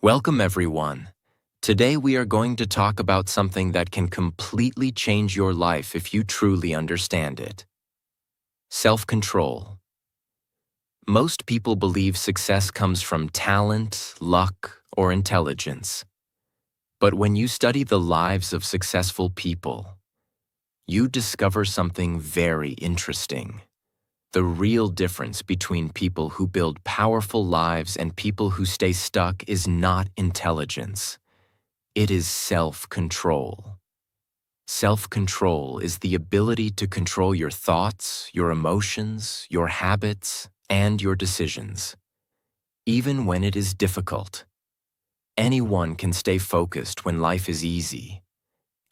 Welcome, everyone. Today we are going to talk about something that can completely change your life if you truly understand it. Self-control. Most people believe success comes from talent, luck, or intelligence. But when you study the lives of successful people, you discover something very interesting. The real difference between people who build powerful lives and people who stay stuck is not intelligence. It is self-control. Self-control is the ability to control your thoughts, your emotions, your habits, and your decisions, even when it is difficult. Anyone can stay focused when life is easy.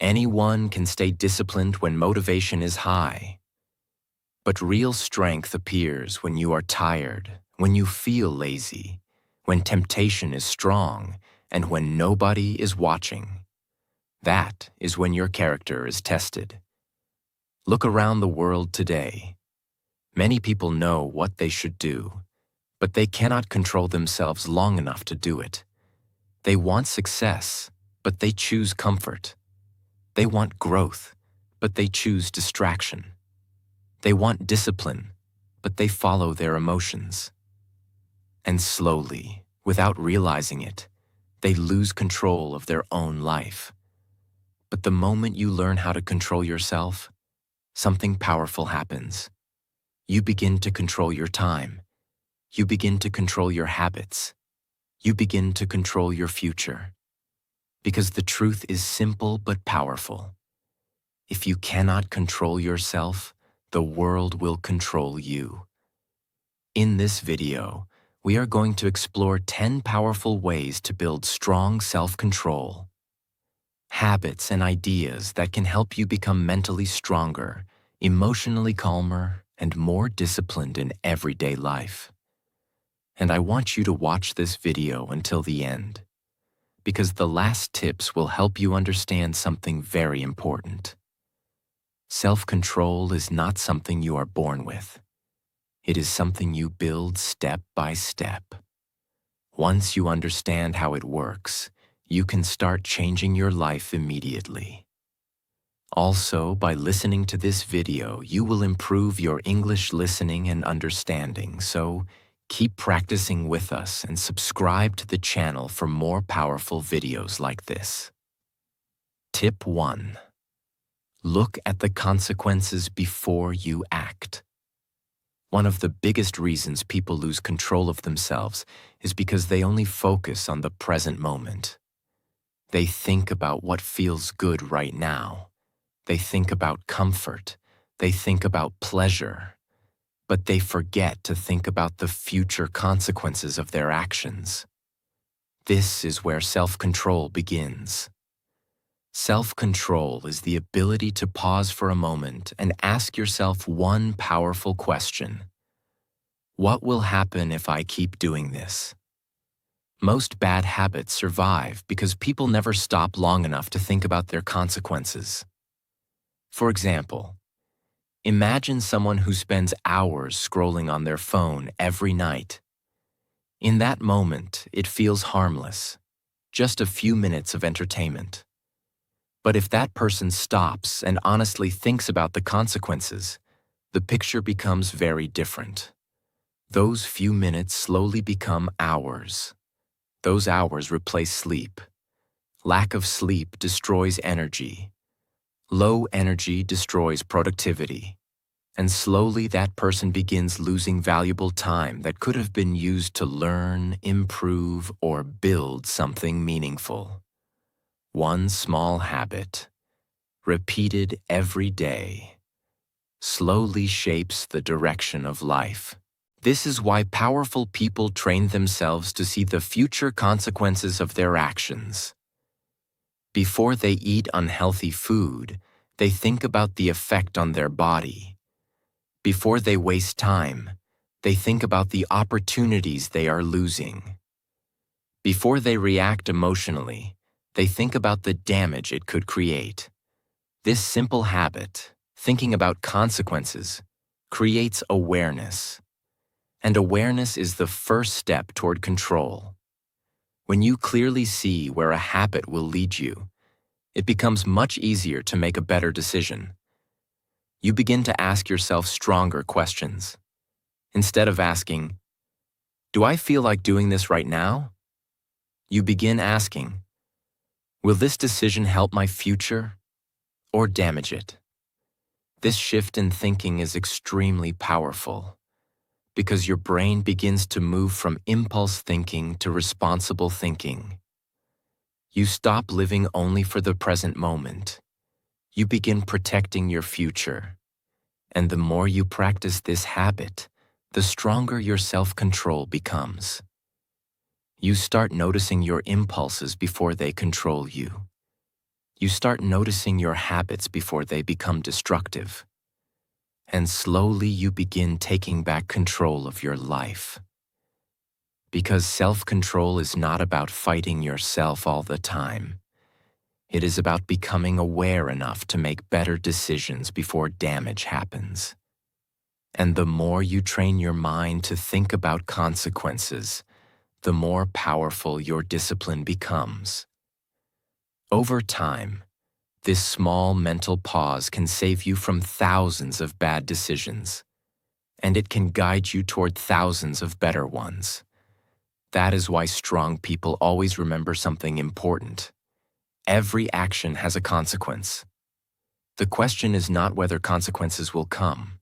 Anyone can stay disciplined when motivation is high. But real strength appears when you are tired, when you feel lazy, when temptation is strong, and when nobody is watching. That is when your character is tested. Look around the world today. Many people know what they should do, but they cannot control themselves long enough to do it. They want success, but they choose comfort. They want growth, but they choose distraction. They want discipline, but they follow their emotions. And slowly, without realizing it, they lose control of their own life. But the moment you learn how to control yourself, something powerful happens. You begin to control your time. You begin to control your habits. You begin to control your future. Because the truth is simple but powerful. If you cannot control yourself, the world will control you. In this video, we are going to explore 10 powerful ways to build strong self-control. Habits and ideas that can help you become mentally stronger, emotionally calmer, and more disciplined in everyday life. And I want you to watch this video until the end, because the last tips will help you understand something very important. Self-control is not something you are born with. It is something you build step by step. Once you understand how it works, you can start changing your life immediately. Also, by listening to this video, you will improve your English listening and understanding, so keep practicing with us and subscribe to the channel for more powerful videos like this. Tip 1. Look at the consequences before you act. One of the biggest reasons people lose control of themselves is because they only focus on the present moment. They think about what feels good right now. They think about comfort. They think about pleasure. But they forget to think about the future consequences of their actions. This is where self-control begins. Self-control is the ability to pause for a moment and ask yourself one powerful question. What will happen if I keep doing this? Most bad habits survive because people never stop long enough to think about their consequences. For example, imagine someone who spends hours scrolling on their phone every night. In that moment, it feels harmless, just a few minutes of entertainment. But if that person stops and honestly thinks about the consequences, the picture becomes very different. Those few minutes slowly become hours. Those hours replace sleep. Lack of sleep destroys energy. Low energy destroys productivity. And slowly that person begins losing valuable time that could have been used to learn, improve, or build something meaningful. One small habit, repeated every day, slowly shapes the direction of life. This is why powerful people train themselves to see the future consequences of their actions. Before they eat unhealthy food, they think about the effect on their body. Before they waste time, they think about the opportunities they are losing. Before they react emotionally, they think about the damage it could create. This simple habit, thinking about consequences, creates awareness. And awareness is the first step toward control. When you clearly see where a habit will lead you, it becomes much easier to make a better decision. You begin to ask yourself stronger questions. Instead of asking, "Do I feel like doing this right now?" you begin asking, "Will this decision help my future or damage it?" This shift in thinking is extremely powerful because your brain begins to move from impulse thinking to responsible thinking. You stop living only for the present moment. You begin protecting your future. And the more you practice this habit, the stronger your self-control becomes. You start noticing your impulses before they control you. You start noticing your habits before they become destructive. And slowly you begin taking back control of your life. Because self-control is not about fighting yourself all the time. It is about becoming aware enough to make better decisions before damage happens. And the more you train your mind to think about consequences, the more powerful your discipline becomes. Over time, this small mental pause can save you from thousands of bad decisions, and it can guide you toward thousands of better ones. That is why strong people always remember something important. Every action has a consequence. The question is not whether consequences will come.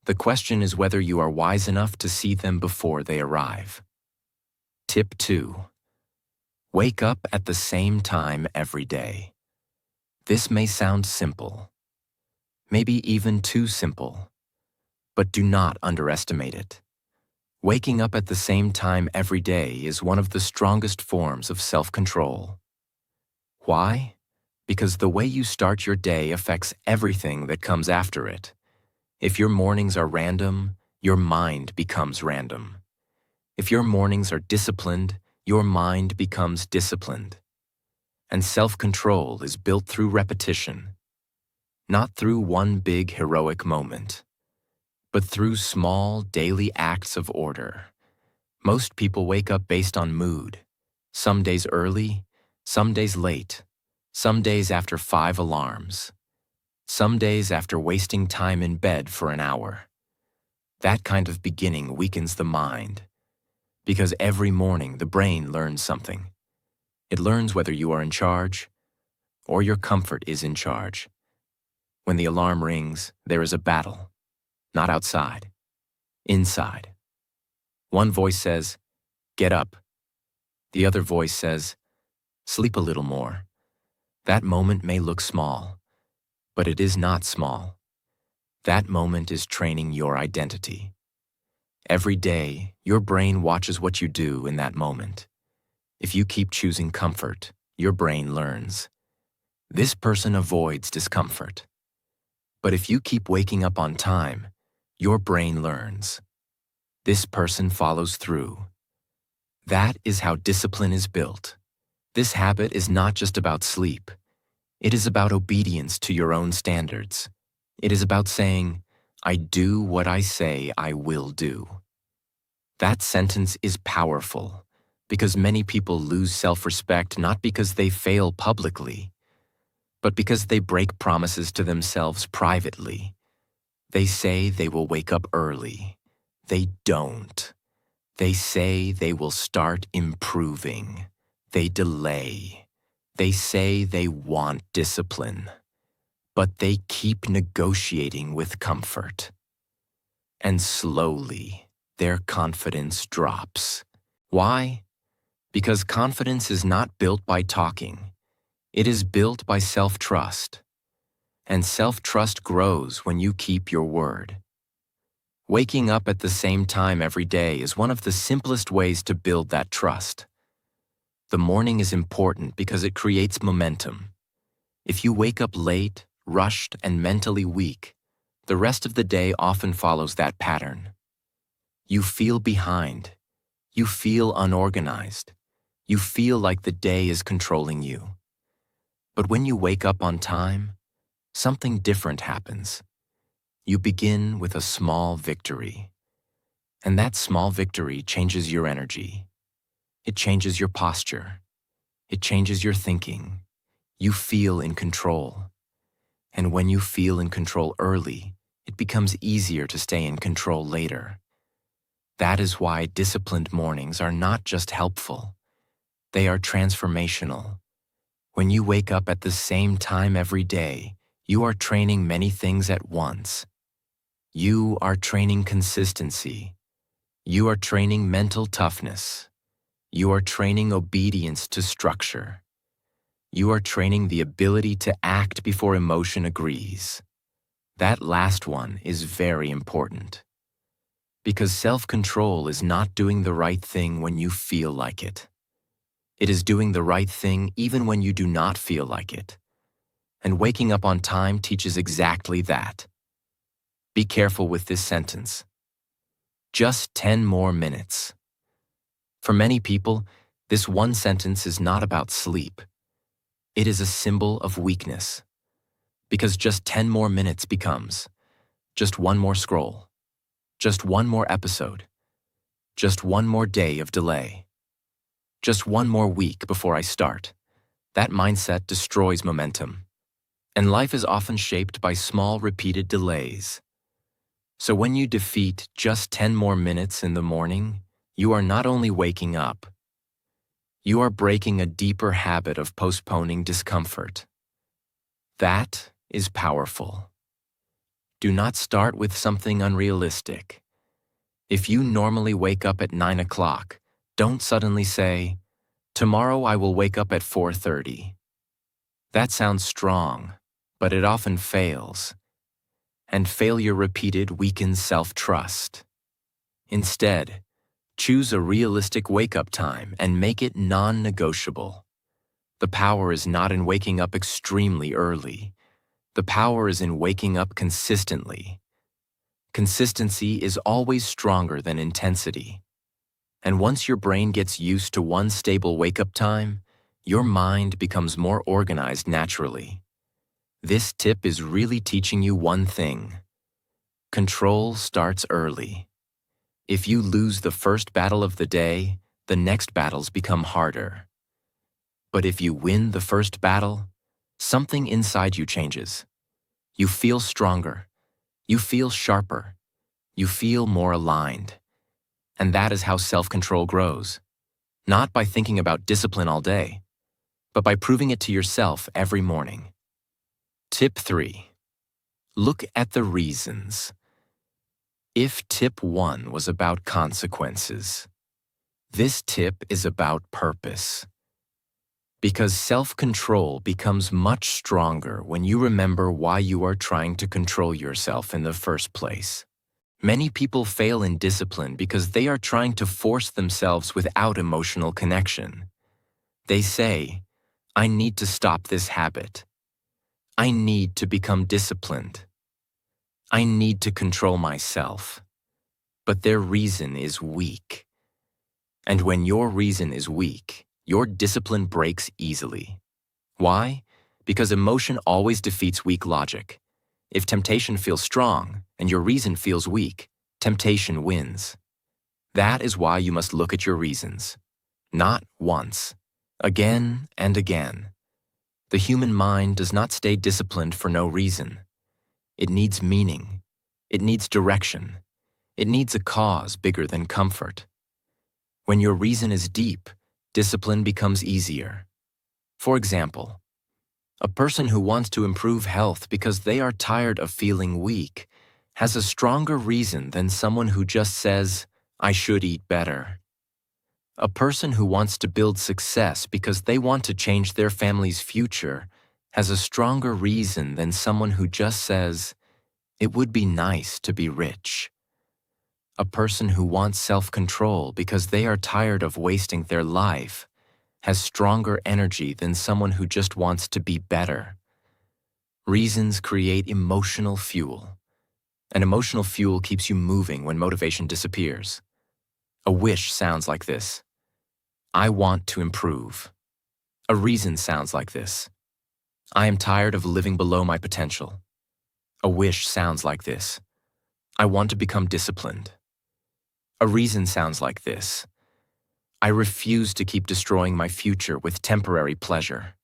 The question is whether you are wise enough to see them before they arrive. Tip 2. Wake up at the same time every day. This may sound simple, maybe even too simple, but do not underestimate it. Waking up at the same time every day is one of the strongest forms of self-control. Why? Because the way you start your day affects everything that comes after it. If your mornings are random, your mind becomes random. If your mornings are disciplined, your mind becomes disciplined. And self-control is built through repetition, not through one big heroic moment, but through small daily acts of order. Most people wake up based on mood, some days early, some days late, some days after 5 alarms, some days after wasting time in bed for an hour. That kind of beginning weakens the mind, because every morning the brain learns something. It learns whether you are in charge or your comfort is in charge. When the alarm rings, there is a battle, not outside, inside. One voice says, "Get up." The other voice says, "Sleep a little more." That moment may look small, but it is not small. That moment is training your identity. Every day, your brain watches what you do in that moment. If you keep choosing comfort, your brain learns. This person avoids discomfort. But if you keep waking up on time, your brain learns. This person follows through. That is how discipline is built. This habit is not just about sleep. It is about obedience to your own standards. It is about saying, "I do what I say I will do." That sentence is powerful because many people lose self-respect not because they fail publicly, but because they break promises to themselves privately. They say they will wake up early. They don't. They say they will start improving. They delay. They say they want discipline, but they keep negotiating with comfort. And slowly, their confidence drops. Why? Because confidence is not built by talking. It is built by self-trust. And self-trust grows when you keep your word. Waking up at the same time every day is one of the simplest ways to build that trust. The morning is important because it creates momentum. If you wake up late, rushed, and mentally weak, the rest of the day often follows that pattern. You feel behind. You feel unorganized. You feel like the day is controlling you. But when you wake up on time, something different happens. You begin with a small victory. And that small victory changes your energy. It changes your posture. It changes your thinking. You feel in control. And when you feel in control early, it becomes easier to stay in control later. That is why disciplined mornings are not just helpful. They are transformational. When you wake up at the same time every day, you are training many things at once. You are training consistency. You are training mental toughness. You are training obedience to structure. You are training the ability to act before emotion agrees. That last one is very important. Because self-control is not doing the right thing when you feel like it. It is doing the right thing even when you do not feel like it. And waking up on time teaches exactly that. Be careful with this sentence. Just 10 more minutes. For many people, this one sentence is not about sleep. It is a symbol of weakness. Because just 10 more minutes becomes just one more scroll, just one more episode, just one more day of delay, just one more week before I start. That mindset destroys momentum. And life is often shaped by small, repeated delays. So when you defeat just 10 more minutes in the morning, you are not only waking up, you are breaking a deeper habit of postponing discomfort. That is powerful. Do not start with something unrealistic. If you normally wake up at 9 o'clock, don't suddenly say, "Tomorrow I will wake up at 4:30. That sounds strong, but it often fails. And failure repeated weakens self-trust. Instead, choose a realistic wake-up time and make it non-negotiable. The power is not in waking up extremely early. The power is in waking up consistently. Consistency is always stronger than intensity. And once your brain gets used to one stable wake-up time, your mind becomes more organized naturally. This tip is really teaching you one thing. Control starts early. If you lose the first battle of the day, the next battles become harder. But if you win the first battle, something inside you changes. You feel stronger. You feel sharper. You feel more aligned. And that is how self-control grows. Not by thinking about discipline all day, but by proving it to yourself every morning. Tip 3. Look at the reasons. If tip 1 was about consequences, this tip is about purpose. Because self-control becomes much stronger when you remember why you are trying to control yourself in the first place. Many people fail in discipline because they are trying to force themselves without emotional connection. They say, "I need to stop this habit. I need to become disciplined. I need to control myself." But their reason is weak. And when your reason is weak, your discipline breaks easily. Why? Because emotion always defeats weak logic. If temptation feels strong and your reason feels weak, temptation wins. That is why you must look at your reasons. Not once. Again and again. The human mind does not stay disciplined for no reason. It needs meaning. It needs direction. It needs a cause bigger than comfort. When your reason is deep, discipline becomes easier. For example, a person who wants to improve health because they are tired of feeling weak has a stronger reason than someone who just says, "I should eat better." A person who wants to build success because they want to change their family's future has a stronger reason than someone who just says, "It would be nice to be rich." A person who wants self-control because they are tired of wasting their life has stronger energy than someone who just wants to be better. Reasons create emotional fuel. And emotional fuel keeps you moving when motivation disappears. A wish sounds like this: "I want to improve." A reason sounds like this: "I am tired of living below my potential." A wish sounds like this: "I want to become disciplined." A reason sounds like this: I refuse to keep destroying my future with temporary pleasure.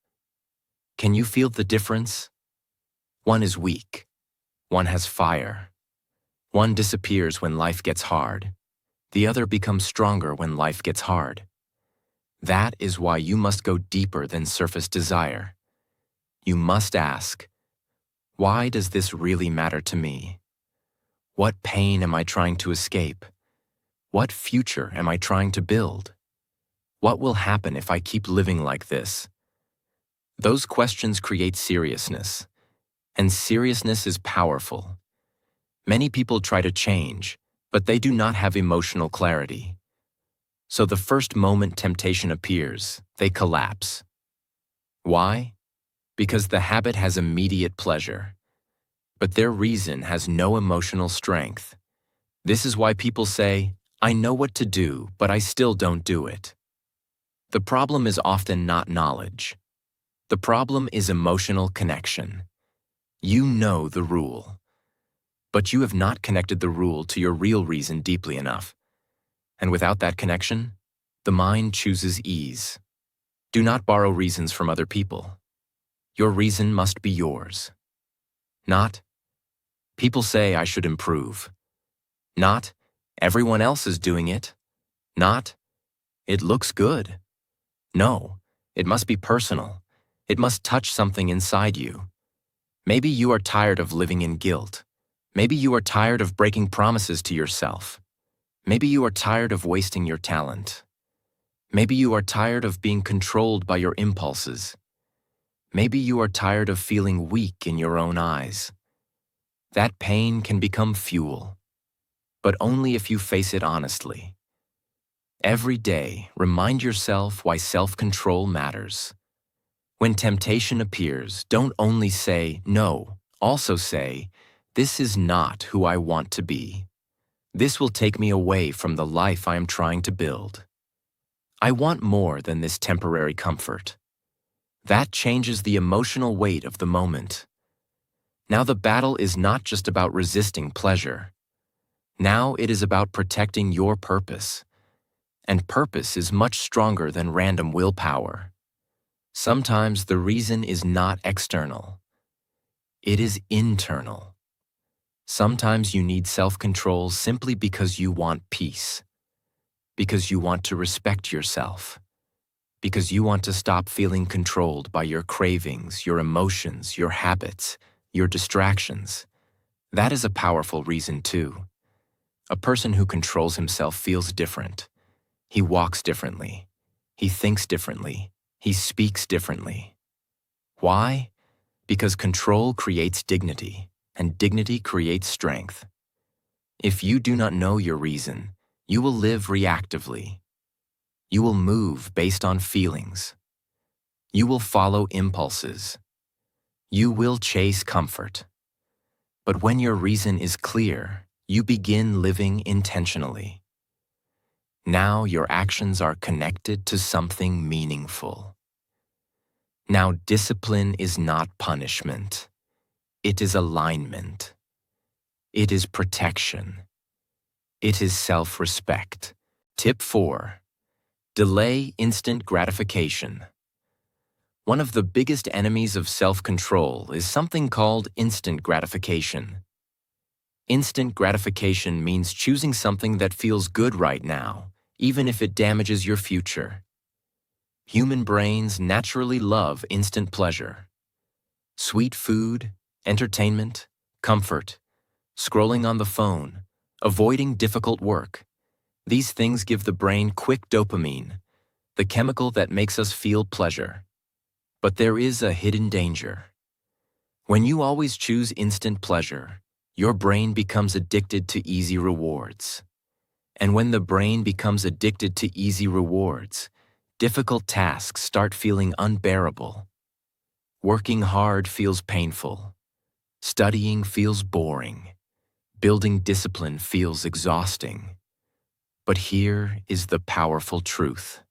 Can you feel the difference? One is weak. One has fire. One disappears when life gets hard. The other becomes stronger when life gets hard. That is why you must go deeper than surface desire. You must ask, why does this really matter to me? What pain am I trying to escape? What future am I trying to build? What will happen if I keep living like this? Those questions create seriousness, and seriousness is powerful. Many people try to change, but they do not have emotional clarity. So the first moment temptation appears, they collapse. Why? Because the habit has immediate pleasure, but their reason has no emotional strength. This is why people say, I know what to do, but I still don't do it. The problem is often not knowledge. The problem is emotional connection. You know the rule, but you have not connected the rule to your real reason deeply enough. And without that connection, the mind chooses ease. Do not borrow reasons from other people. Your reason must be yours. Not, people say I should improve. Not, everyone else is doing it. Not, it looks good. No, it must be personal. It must touch something inside you. Maybe you are tired of living in guilt. Maybe you are tired of breaking promises to yourself. Maybe you are tired of wasting your talent. Maybe you are tired of being controlled by your impulses. Maybe you are tired of feeling weak in your own eyes. That pain can become fuel, but only if you face it honestly. Every day, remind yourself why self-control matters. When temptation appears, don't only say no, also say, this is not who I want to be. This will take me away from the life I am trying to build. I want more than this temporary comfort. That changes the emotional weight of the moment. Now the battle is not just about resisting pleasure. Now it is about protecting your purpose. And purpose is much stronger than random willpower. Sometimes the reason is not external. It is internal. Sometimes you need self-control simply because you want peace, because you want to respect yourself, because you want to stop feeling controlled by your cravings, your emotions, your habits, your distractions. That is a powerful reason too. A person who controls himself feels different. He walks differently. He thinks differently. He speaks differently. Why? Because control creates dignity, and dignity creates strength. If you do not know your reason, you will live reactively. You will move based on feelings. You will follow impulses. You will chase comfort. But when your reason is clear, you begin living intentionally. Now your actions are connected to something meaningful. Now discipline is not punishment. It is alignment. It is protection. It is self-respect. Tip 4. Delay instant gratification. One of the biggest enemies of self-control is something called instant gratification. Instant gratification means choosing something that feels good right now, even if it damages your future. Human brains naturally love instant pleasure. Sweet food, entertainment, comfort, scrolling on the phone, avoiding difficult work. These things give the brain quick dopamine, the chemical that makes us feel pleasure. But there is a hidden danger. When you always choose instant pleasure, your brain becomes addicted to easy rewards. And when the brain becomes addicted to easy rewards, difficult tasks start feeling unbearable. Working hard feels painful. Studying feels boring. Building discipline feels exhausting. But here is the powerful truth.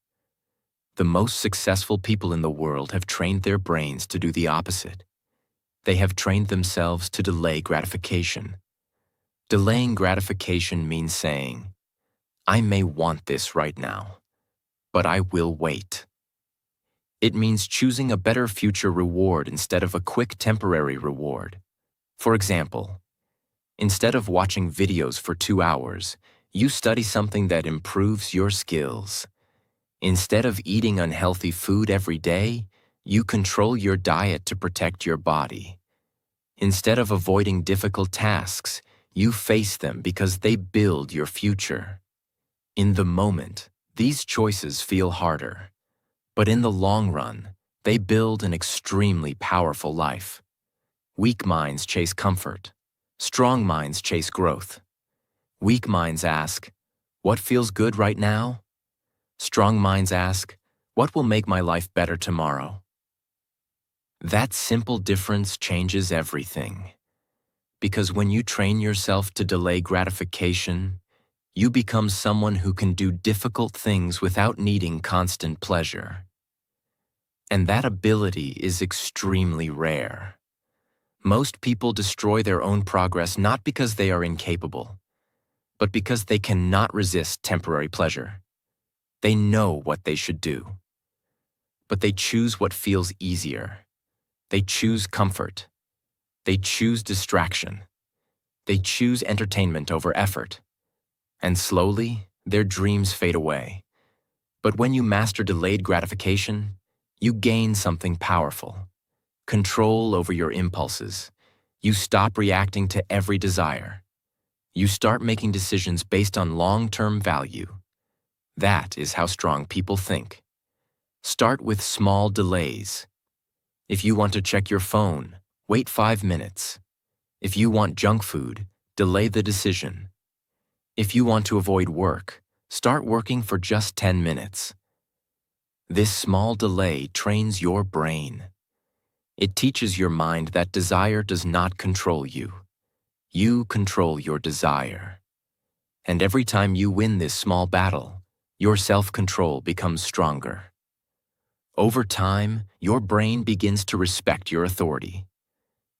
The most successful people in the world have trained their brains to do the opposite. They have trained themselves to delay gratification. Delaying gratification means saying, I may want this right now, but I will wait. It means choosing a better future reward instead of a quick temporary reward. For example, instead of watching videos for 2 hours, you study something that improves your skills. Instead of eating unhealthy food every day, you control your diet to protect your body. Instead of avoiding difficult tasks, you face them because they build your future. In the moment, these choices feel harder, but in the long run, they build an extremely powerful life. Weak minds chase comfort. Strong minds chase growth. Weak minds ask, "What feels good right now?" Strong minds ask, "What will make my life better tomorrow?" That simple difference changes everything. Because when you train yourself to delay gratification, you become someone who can do difficult things without needing constant pleasure. And that ability is extremely rare. Most people destroy their own progress not because they are incapable, but because they cannot resist temporary pleasure. They know what they should do, but they choose what feels easier. They choose comfort. They choose distraction. They choose entertainment over effort. And slowly, their dreams fade away. But when you master delayed gratification, you gain something powerful: control over your impulses. You stop reacting to every desire. You start making decisions based on long-term value. That is how strong people think. Start with small delays. If you want to check your phone, wait 5 minutes. If you want junk food, delay the decision. If you want to avoid work, start working for just 10 minutes. This small delay trains your brain. It teaches your mind that desire does not control you. You control your desire. And every time you win this small battle, your self-control becomes stronger. Over time, your brain begins to respect your authority.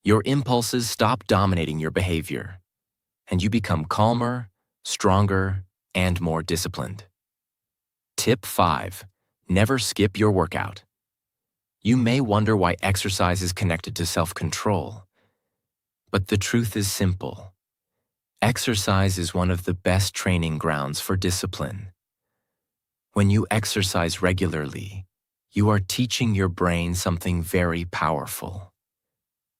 Your impulses stop dominating your behavior, and you become calmer, stronger, and more disciplined. Tip 5. Never skip your workout. You may wonder why exercise is connected to self-control. But the truth is simple. Exercise is one of the best training grounds for discipline. When you exercise regularly, you are teaching your brain something very powerful.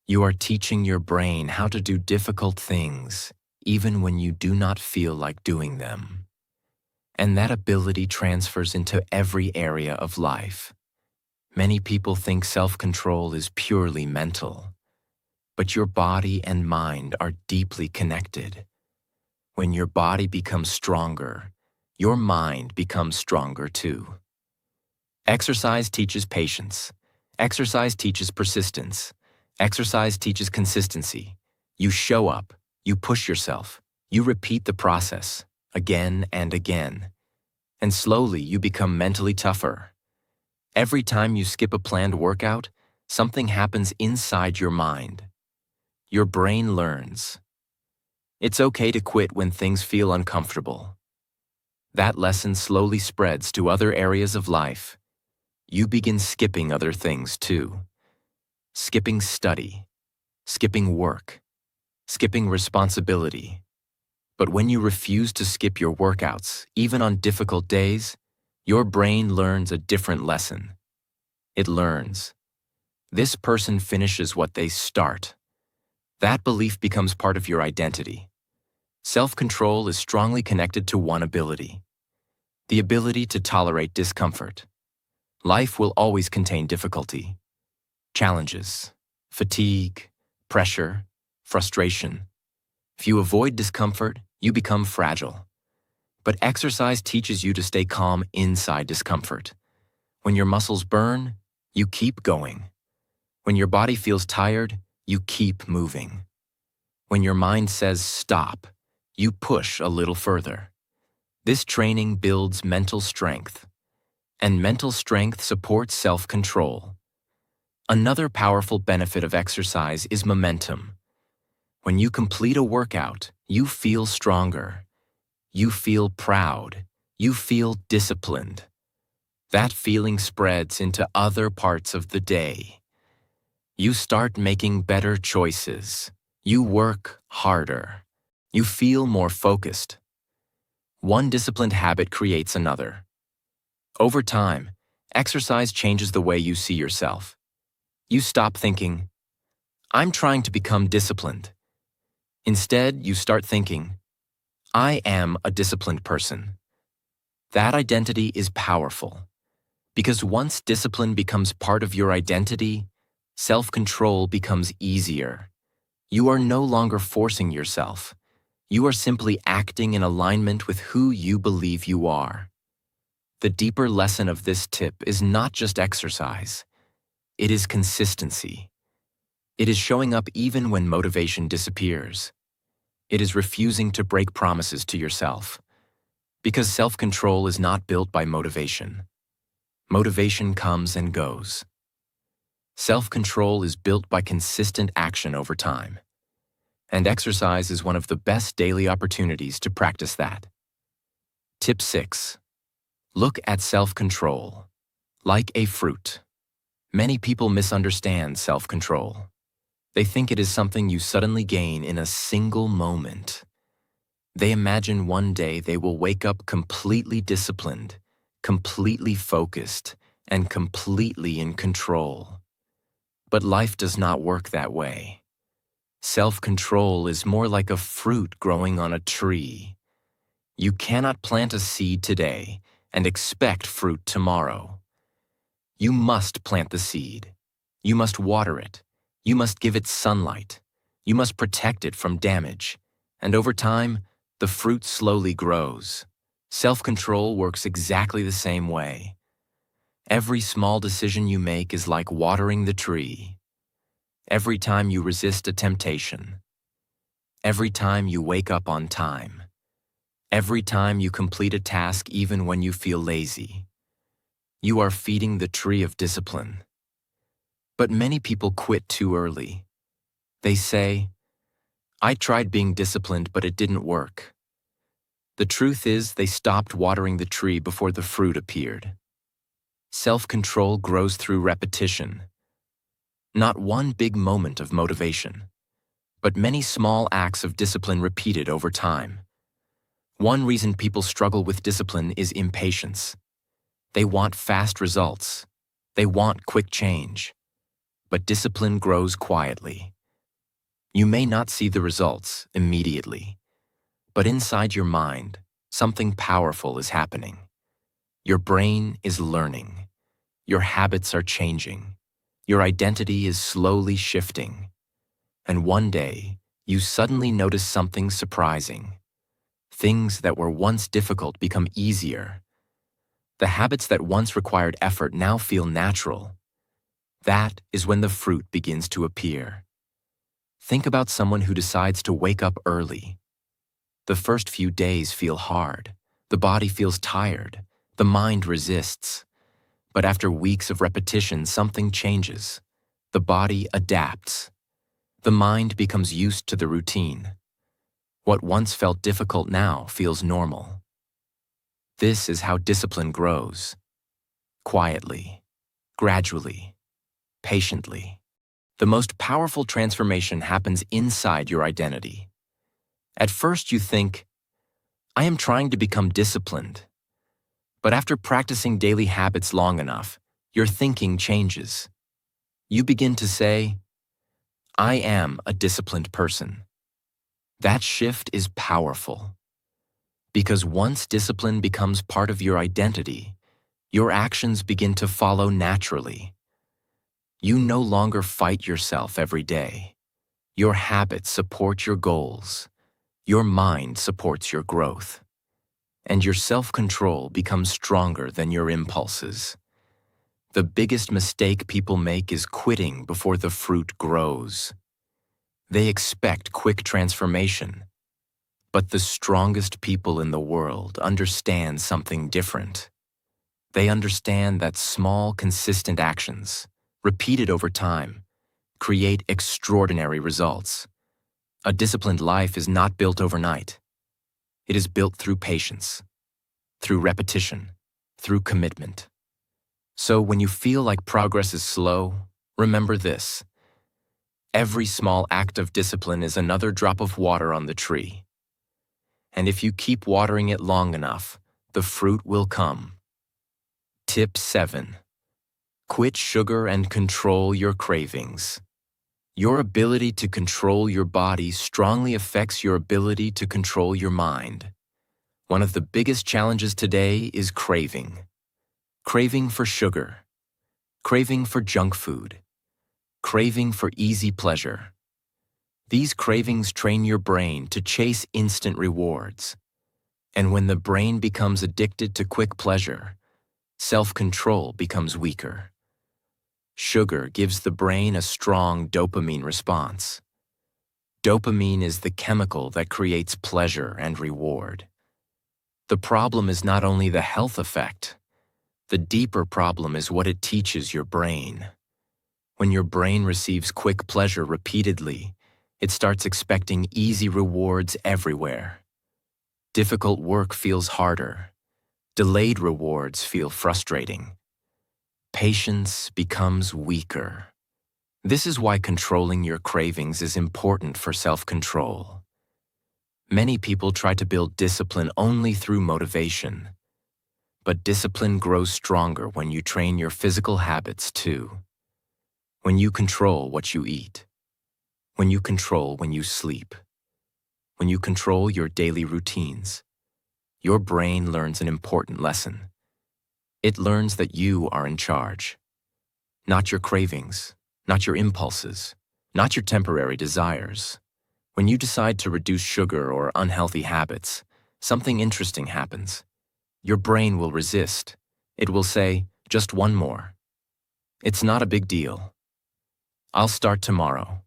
You are teaching your brain how to do difficult things, even when you do not feel like doing them. And that ability transfers into every area of life. Many people think self-control is purely mental, but your body and mind are deeply connected. When your body becomes stronger, your mind becomes stronger too. Exercise teaches patience. Exercise teaches persistence. Exercise teaches consistency. You show up, you push yourself, you repeat the process again and again. And slowly you become mentally tougher. Every time you skip a planned workout, something happens inside your mind. Your brain learns. It's okay to quit when things feel uncomfortable. That lesson slowly spreads to other areas of life. You begin skipping other things too. Skipping study, skipping work, skipping responsibility. But when you refuse to skip your workouts, even on difficult days, your brain learns a different lesson. It learns, this person finishes what they start. That belief becomes part of your identity. Self-control is strongly connected to one ability: the ability to tolerate discomfort. Life will always contain difficulty, challenges, fatigue, pressure, frustration. If you avoid discomfort, you become fragile. But exercise teaches you to stay calm inside discomfort. When your muscles burn, you keep going. When your body feels tired, you keep moving. When your mind says stop, you push a little further. This training builds mental strength, and mental strength supports self-control. Another powerful benefit of exercise is momentum. When you complete a workout, you feel stronger. You feel proud. You feel disciplined. That feeling spreads into other parts of the day. You start making better choices. You work harder. You feel more focused. One disciplined habit creates another. Over time, exercise changes the way you see yourself. You stop thinking, "I'm trying to become disciplined." Instead, you start thinking, "I am a disciplined person." That identity is powerful, because once discipline becomes part of your identity, self-control becomes easier. You are no longer forcing yourself. You are simply acting in alignment with who you believe you are. The deeper lesson of this tip is not just exercise. It is consistency. It is showing up even when motivation disappears. It is refusing to break promises to yourself. Because self-control is not built by motivation. Motivation comes and goes. Self-control is built by consistent action over time. And exercise is one of the best daily opportunities to practice that. Tip 6. Look at self-control like a fruit. Many people misunderstand self-control. They think it is something you suddenly gain in a single moment. They imagine one day they will wake up completely disciplined, completely focused, and completely in control. But life does not work that way. Self-control is more like a fruit growing on a tree. You cannot plant a seed today and expect fruit tomorrow. You must plant the seed. You must water it. You must give it sunlight. You must protect it from damage. And over time, the fruit slowly grows. Self-control works exactly the same way. Every small decision you make is like watering the tree. Every time you resist a temptation. Every time you wake up on time. Every time you complete a task even when you feel lazy. You are feeding the tree of discipline. But many people quit too early. They say, "I tried being disciplined, but it didn't work." The truth is, they stopped watering the tree before the fruit appeared. Self-control grows through repetition. Not one big moment of motivation, but many small acts of discipline repeated over time. One reason people struggle with discipline is impatience. They want fast results. They want quick change. But discipline grows quietly. You may not see the results immediately, but inside your mind, something powerful is happening. Your brain is learning. Your habits are changing. Your identity is slowly shifting. And one day, you suddenly notice something surprising. Things that were once difficult become easier. The habits that once required effort now feel natural. That is when the fruit begins to appear. Think about someone who decides to wake up early. The first few days feel hard. The body feels tired. The mind resists. But after weeks of repetition, something changes. The body adapts. The mind becomes used to the routine. What once felt difficult now feels normal. This is how discipline grows. Quietly, gradually, patiently. The most powerful transformation happens inside your identity. At first you think, "I am trying to become disciplined." But after practicing daily habits long enough, your thinking changes. You begin to say, "I am a disciplined person." That shift is powerful. Because once discipline becomes part of your identity, your actions begin to follow naturally. You no longer fight yourself every day. Your habits support your goals. Your mind supports your growth. And your self-control becomes stronger than your impulses. The biggest mistake people make is quitting before the fruit grows. They expect quick transformation. But the strongest people in the world understand something different. They understand that small, consistent actions, repeated over time, create extraordinary results. A disciplined life is not built overnight. It is built through patience, through repetition, through commitment. So when you feel like progress is slow, remember this. Every small act of discipline is another drop of water on the tree. And if you keep watering it long enough, the fruit will come. Tip 7. Quit sugar and control your cravings. Your ability to control your body strongly affects your ability to control your mind. One of the biggest challenges today is craving. Craving for sugar. Craving for junk food. Craving for easy pleasure. These cravings train your brain to chase instant rewards. And when the brain becomes addicted to quick pleasure, self-control becomes weaker. Sugar gives the brain a strong dopamine response. Dopamine is the chemical that creates pleasure and reward. The problem is not only the health effect. The deeper problem is what it teaches your brain. When your brain receives quick pleasure repeatedly, it starts expecting easy rewards everywhere. Difficult work feels harder. Delayed rewards feel frustrating. Patience becomes weaker. This is why controlling your cravings is important for self-control. Many people try to build discipline only through motivation. But discipline grows stronger when you train your physical habits too. When you control what you eat. When you control when you sleep. When you control your daily routines. Your brain learns an important lesson. It learns that you are in charge. Not your cravings, not your impulses, not your temporary desires. When you decide to reduce sugar or unhealthy habits, something interesting happens. Your brain will resist. It will say, just one more. It's not a big deal. I'll start tomorrow.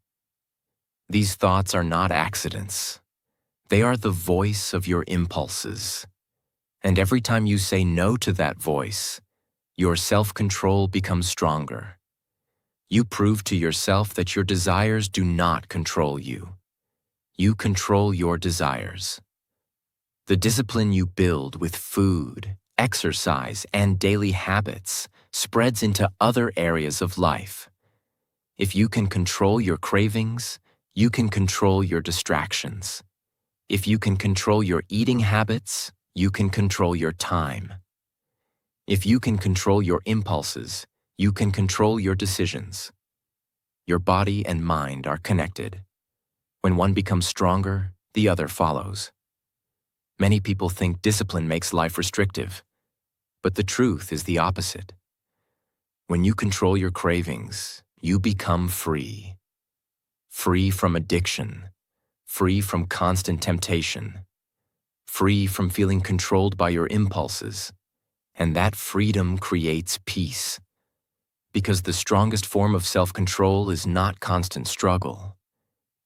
These thoughts are not accidents. They are the voice of your impulses. And every time you say no to that voice, your self-control becomes stronger. You prove to yourself that your desires do not control you. You control your desires. The discipline you build with food, exercise, and daily habits spreads into other areas of life. If you can control your cravings, you can control your distractions. If you can control your eating habits, you can control your time. If you can control your impulses, you can control your decisions. Your body and mind are connected. When one becomes stronger, the other follows. Many people think discipline makes life restrictive, but the truth is the opposite. When you control your cravings, you become free. Free from addiction, free from constant temptation, free from feeling controlled by your impulses, and that freedom creates peace. Because the strongest form of self-control is not constant struggle.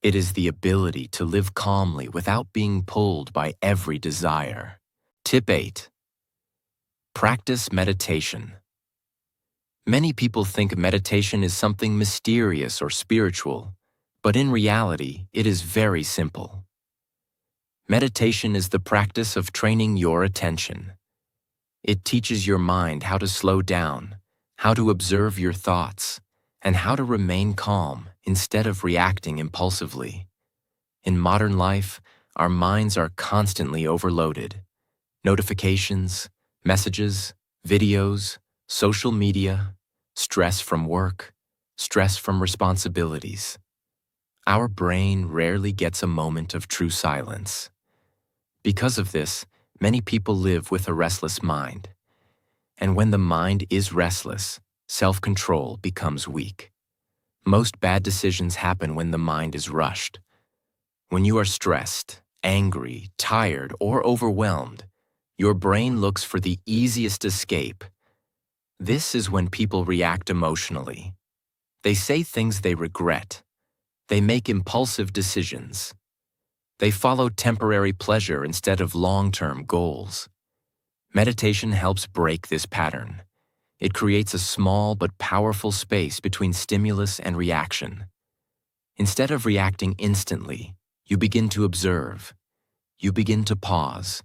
It is the ability to live calmly without being pulled by every desire. Tip 8. Practice meditation. Many people think meditation is something mysterious or spiritual, but in reality, it is very simple. Meditation is the practice of training your attention. It teaches your mind how to slow down, how to observe your thoughts, and how to remain calm instead of reacting impulsively. In modern life, our minds are constantly overloaded. Notifications, messages, videos, social media, stress from work, stress from responsibilities. Our brain rarely gets a moment of true silence. Because of this, many people live with a restless mind. And when the mind is restless, self-control becomes weak. Most bad decisions happen when the mind is rushed. When you are stressed, angry, tired, or overwhelmed, your brain looks for the easiest escape. This is when people react emotionally. They say things they regret. They make impulsive decisions. They follow temporary pleasure instead of long-term goals. Meditation helps break this pattern. It creates a small but powerful space between stimulus and reaction. Instead of reacting instantly, you begin to observe. You begin to pause.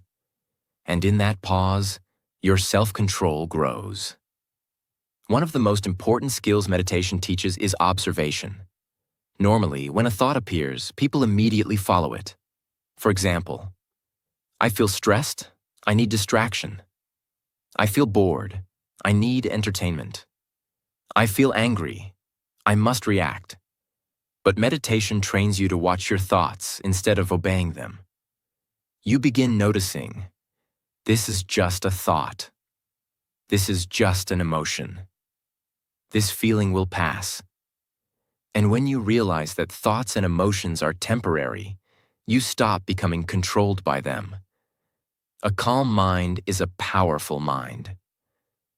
And in that pause, your self-control grows. One of the most important skills meditation teaches is observation. Normally, when a thought appears, people immediately follow it. For example, I feel stressed, I need distraction. I feel bored, I need entertainment. I feel angry, I must react. But meditation trains you to watch your thoughts instead of obeying them. You begin noticing, this is just a thought. This is just an emotion. This feeling will pass. And when you realize that thoughts and emotions are temporary, you stop becoming controlled by them. A calm mind is a powerful mind.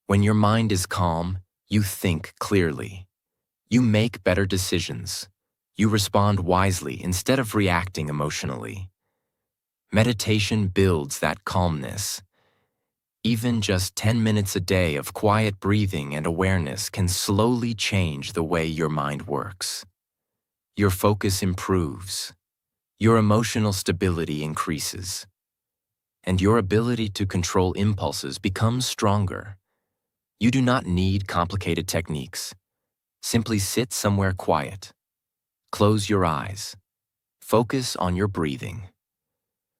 When your mind is calm, you think clearly. You make better decisions. You respond wisely instead of reacting emotionally. Meditation builds that calmness. Even just 10 minutes a day of quiet breathing and awareness can slowly change the way your mind works. Your focus improves. Your emotional stability increases. And your ability to control impulses becomes stronger. You do not need complicated techniques. Simply sit somewhere quiet. Close your eyes. Focus on your breathing.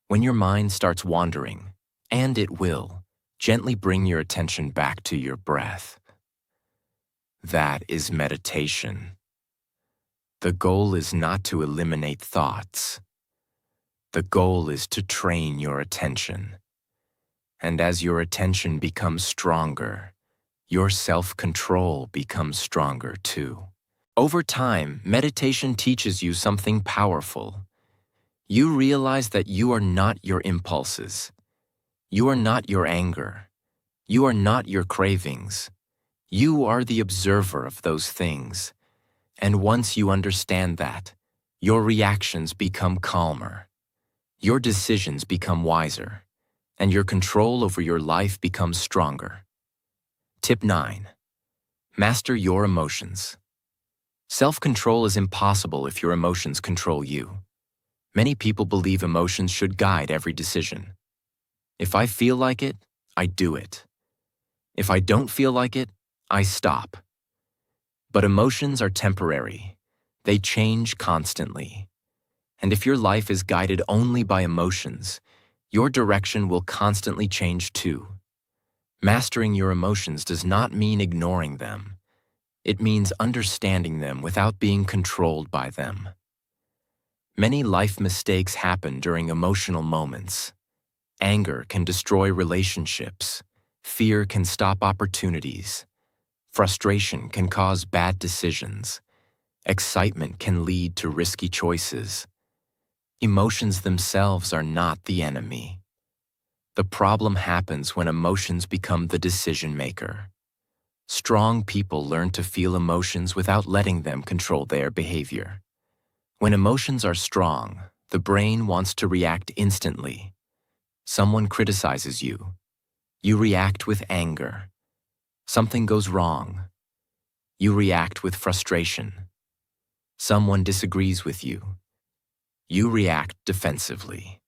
When your mind starts wandering, and it will, gently bring your attention back to your breath. That is meditation. The goal is not to eliminate thoughts. The goal is to train your attention. And as your attention becomes stronger, your self-control becomes stronger too. Over time, meditation teaches you something powerful. You realize that you are not your impulses. You are not your anger. You are not your cravings. You are the observer of those things. And once you understand that, your reactions become calmer. Your decisions become wiser. And your control over your life becomes stronger. Tip 9. Master your emotions. Self-control is impossible if your emotions control you. Many people believe emotions should guide every decision. If I feel like it, I do it. If I don't feel like it, I stop. But emotions are temporary. They change constantly. And if your life is guided only by emotions, your direction will constantly change too. Mastering your emotions does not mean ignoring them. It means understanding them without being controlled by them. Many life mistakes happen during emotional moments. Anger can destroy relationships. Fear can stop opportunities. Frustration can cause bad decisions. Excitement can lead to risky choices. Emotions themselves are not the enemy. The problem happens when emotions become the decision maker. Strong people learn to feel emotions without letting them control their behavior. When emotions are strong, the brain wants to react instantly. Someone criticizes you. You react with anger. Something goes wrong. You react with frustration. Someone disagrees with you. You react defensively.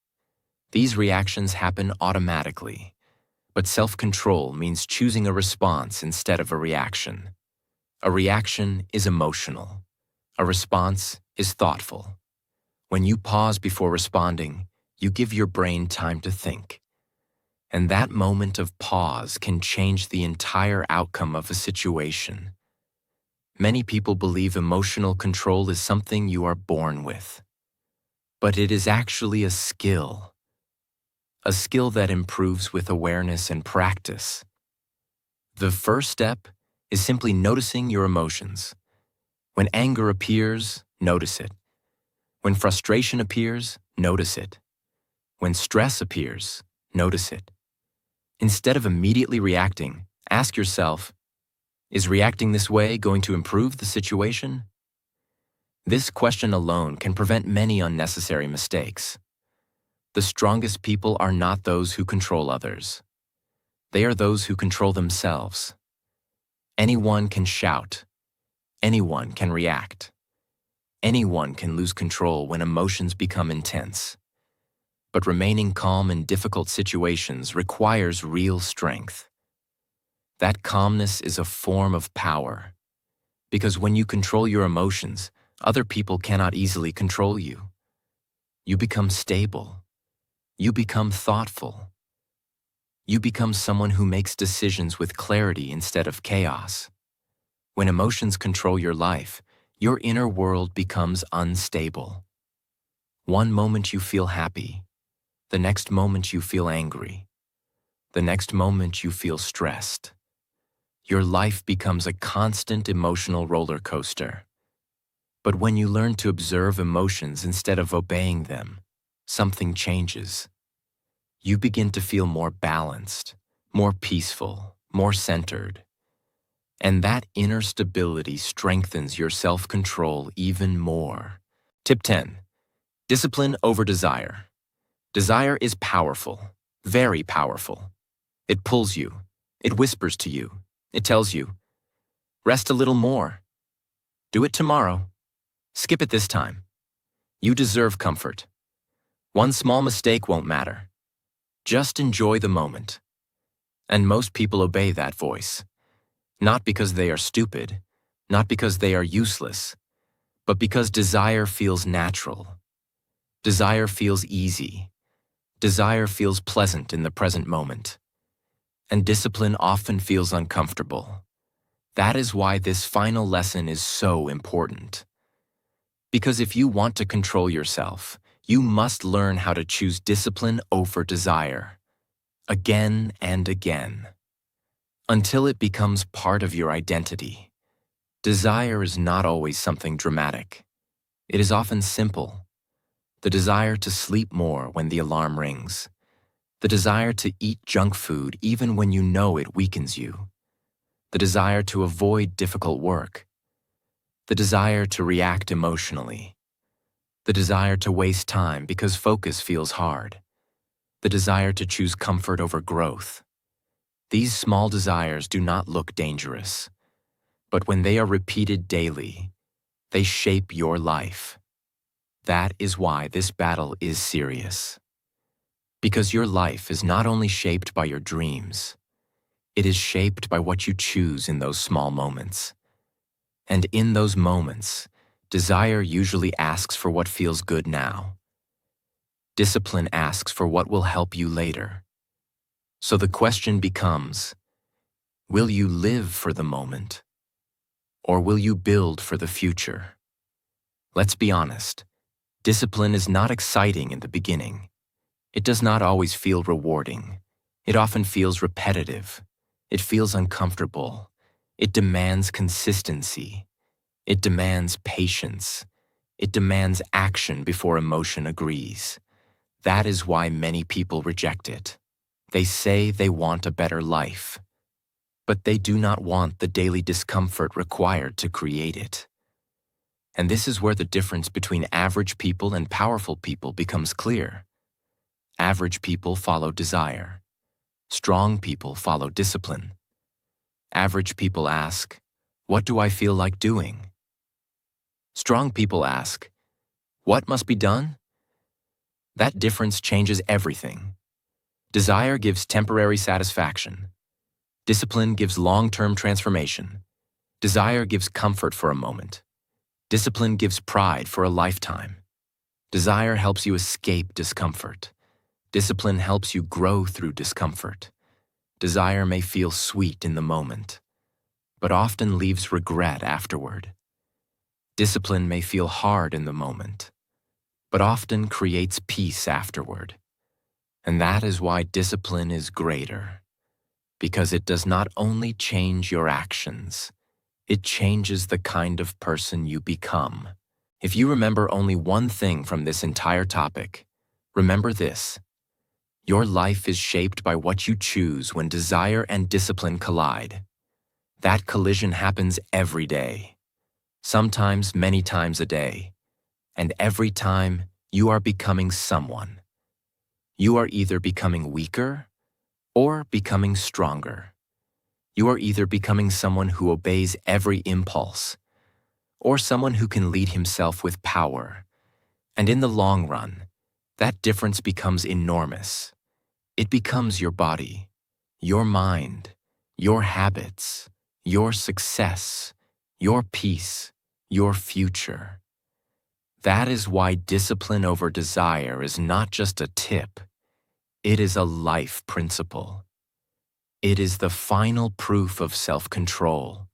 These reactions happen automatically, but self-control means choosing a response instead of a reaction. A reaction is emotional. A response is thoughtful. When you pause before responding, you give your brain time to think. And that moment of pause can change the entire outcome of a situation. Many people believe emotional control is something you are born with. But it is actually a skill that improves with awareness and practice. The first step is simply noticing your emotions. When anger appears, notice it. When frustration appears, notice it. When stress appears, notice it. Instead of immediately reacting, ask yourself, is reacting this way going to improve the situation? This question alone can prevent many unnecessary mistakes. The strongest people are not those who control others. They are those who control themselves. Anyone can shout. Anyone can react. Anyone can lose control when emotions become intense. But remaining calm in difficult situations requires real strength. That calmness is a form of power, because when you control your emotions, other people cannot easily control you. You become stable. You become thoughtful. You become someone who makes decisions with clarity instead of chaos. When emotions control your life, your inner world becomes unstable. One moment you feel happy, the next moment you feel angry, the next moment you feel stressed. Your life becomes a constant emotional roller coaster. But when you learn to observe emotions instead of obeying them, something changes. You begin to feel more balanced, more peaceful, more centered. And that inner stability strengthens your self-control even more. Tip 10. Discipline over desire. Desire is powerful, very powerful. It pulls you. It whispers to you. It tells you, rest a little more. Do it tomorrow. Skip it this time. You deserve comfort. One small mistake won't matter. Just enjoy the moment. And most people obey that voice. Not because they are stupid, not because they are useless, but because desire feels natural. Desire feels easy. Desire feels pleasant in the present moment. And discipline often feels uncomfortable. That is why this final lesson is so important. Because if you want to control yourself, you must learn how to choose discipline over desire, again and again, until it becomes part of your identity. Desire is not always something dramatic. It is often simple. The desire to sleep more when the alarm rings. The desire to eat junk food even when you know it weakens you. The desire to avoid difficult work. The desire to react emotionally. The desire to waste time because focus feels hard. The desire to choose comfort over growth. These small desires do not look dangerous, but when they are repeated daily, they shape your life. That is why this battle is serious. Because your life is not only shaped by your dreams, it is shaped by what you choose in those small moments. And in those moments, desire usually asks for what feels good now. Discipline asks for what will help you later. So the question becomes, will you live for the moment? Or will you build for the future? Let's be honest, discipline is not exciting in the beginning. It does not always feel rewarding. It often feels repetitive. It feels uncomfortable. It demands consistency. It demands patience. It demands action before emotion agrees. That is why many people reject it. They say they want a better life, but they do not want the daily discomfort required to create it. And this is where the difference between average people and powerful people becomes clear. Average people follow desire. Strong people follow discipline. Average people ask, what do I feel like doing? Strong people ask, what must be done? That difference changes everything. Desire gives temporary satisfaction. Discipline gives long-term transformation. Desire gives comfort for a moment. Discipline gives pride for a lifetime. Desire helps you escape discomfort. Discipline helps you grow through discomfort. Desire may feel sweet in the moment, but often leaves regret afterward. Discipline may feel hard in the moment, but often creates peace afterward. And that is why discipline is greater, because it does not only change your actions, it changes the kind of person you become. If you remember only one thing from this entire topic, remember this. Your life is shaped by what you choose when desire and discipline collide. That collision happens every day, sometimes many times a day, and every time you are becoming someone. You are either becoming weaker or becoming stronger. You are either becoming someone who obeys every impulse or someone who can lead himself with power. And in the long run, that difference becomes enormous. It becomes your body, your mind, your habits, your success, your peace, your future. That is why discipline over desire is not just a tip, it is a life principle. It is the final proof of self-control,